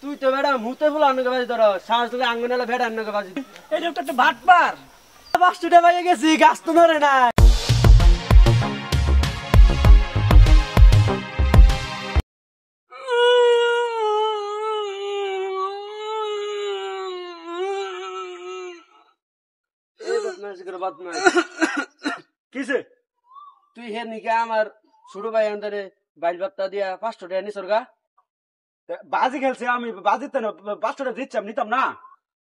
তুই তো বেড়া মুতে ফুল আন্নকে বাজি ধর শ্বাস দিলে আঙ্গনালে ভেড়া আন্নকে বাজি এই লোকটা তো ভাটপার। 500 টাকা পাইয়ে গেছি গাছ তো ধরে না কিসে তুই হে নিকা আমার ছোট ভাই আন্দারে বাইল বাত্তা দিয়া 500 টাকা নিছর গা বাজি খেলছে, আমি বাজিতে না 500 টাকা দিচ্ছি, আমি নিতাম না।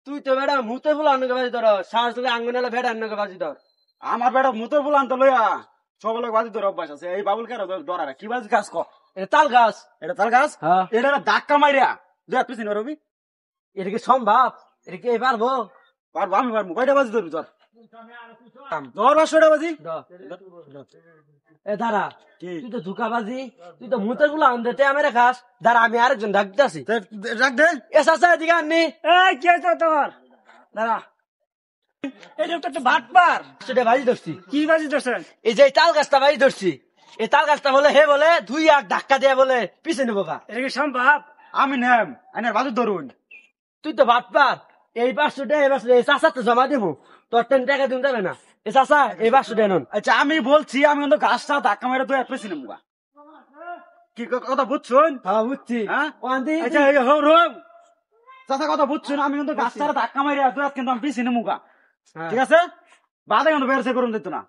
তুই তো বেড়া মুতে ফুল আন্নকে বাজি ধর শ্বাস দিলে আঙ্গনালে ভেড়া আন্নকে বাজি ধর আমার বেটা মুতর ফুল আনতে লইয়া সকলে বাজি ধরে অভ্যাস আছে। এই বাবুল কেন ডরা কি বাজি গাছ ক এটা তাল গাছ এটা তার গাছ। হ্যাঁ এটা ধাক্কা মাইরা দুই হাত পিছিয়ে রবি এটা কি সম্ভব? এটা কি পারবো? পারবো, আমি পারবো। কয়টা বাজি ধরবি তোর? ধর 500 টাকা বাজি। এ দাঁড়া, কি তুই তো ধোকাবাজি, তুই তো মুতের গুলো আনতে আমি খাস। দাঁড়া আমি আরেকজন ডাকতেছি। রাখ দে। এ চাচা এদিকে আননি। এই কি হয়েছে তোর? দাঁড়া, এই লোকটা তো ভাটপার। সেটা বাজি ধরছি। কি বাজি ধরছেন? এই যে তাল গাছটা বাজি ধরছি, এই তাল গাছটা বলে হে বলে 2 আর ধাক্কা দিয়ে বলে পিছনে নেবো গা। এটা কি সম্ভব? আমি নেম আইনার বাজি ধরুন। তুই তো ভাটপার। এই 500 টাকা এই 500 এই চাচা তো জমা দেবো, তোর 10 টাকা দিন যাবে না। এ চাচা এই 500 টাকা নুন। আচ্ছা আমি বলছি, আমি কিন্তু গাছটা ধাক্কা মেরে দুই হাত পিছিয়ে নেবো। কি কথা বুঝছুন? হ্যাঁ বুঝছি। হ্যাঁ ওয়ান্দি আচ্ছা চাচা কথা বুঝছুন, আমি কিন্তু গাছটা ধাক্কা মেরে দুই হাত কিন্তু আমি পিছিয়ে নেবো। ঠিক আছে, বাদে কিন্তু বেরসে করুন দিত না।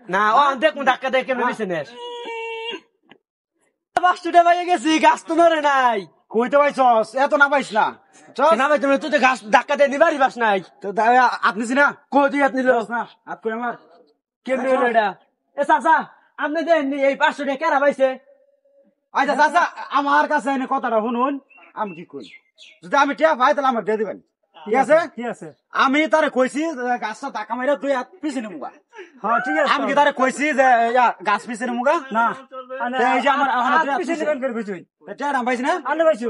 না ও দেখুন ধাক্কা দিয়ে কেমন পিছনে 500 টাকা পাইয়ে গেছি গাছ তো ধরে নাই। কইতে পাইছস? এত না পাইস না। না ভাই তুমি তুই তো ঘাস ধাক্কা দিয়ে নিবারই পাস নাই। তো আপনি না কই দিয়ে নিল না হাত করে আমার কেমনে হলো এটা? এ চাচা আপনি দেননি এই 500 টাকা কেরা পাইছে? আচ্ছা চাচা আমার কাছে এনে কথাটা শুনুন, আমি কি করি যদি আমি টিয়া পাই তাহলে আমার দিয়ে দিবেন। ঠিক আছে ঠিক আছে। আমি তারে কইছি গাছটা ধাক্কা মেরে দুই হাত পিছিয়ে নেবো। হ্যাঁ ঠিক আছে। আমি কি তারে কইছি যে গাছ পিছিয়ে নেবো না? এই যে আমার টিয়া পাইছি না? আনে পাইছি